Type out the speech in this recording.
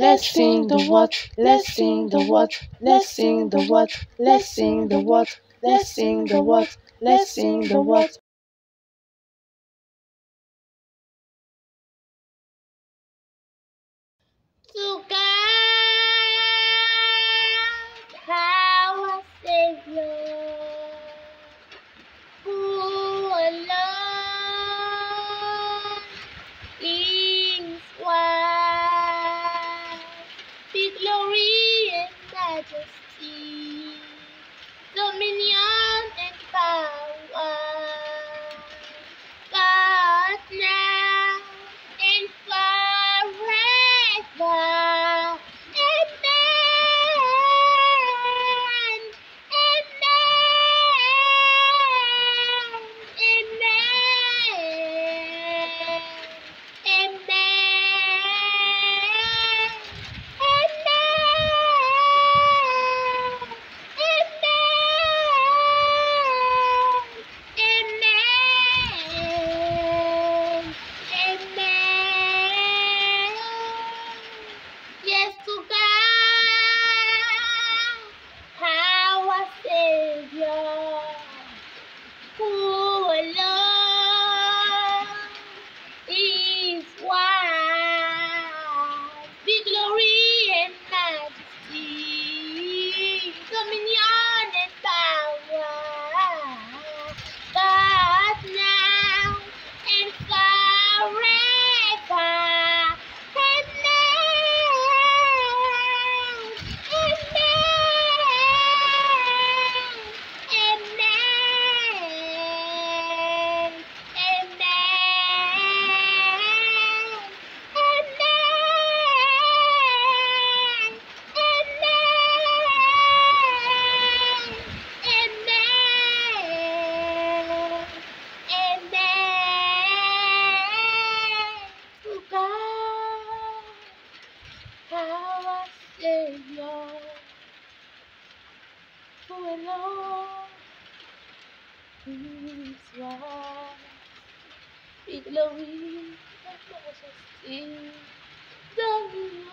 Let's sing the word, let's sing the word, let's sing the word, let's sing the word, let's sing the word, let's sing the word. To God, our Savior, who alone is wise, be glory and majesty, dominion and power, God now and forever. Amen. Amen. Yes, to God, our Savior, who alone is wise, be glory and majesty, dominion and power, God now and forever. Our Savior, who alone is wise, be glory and majesty, dominion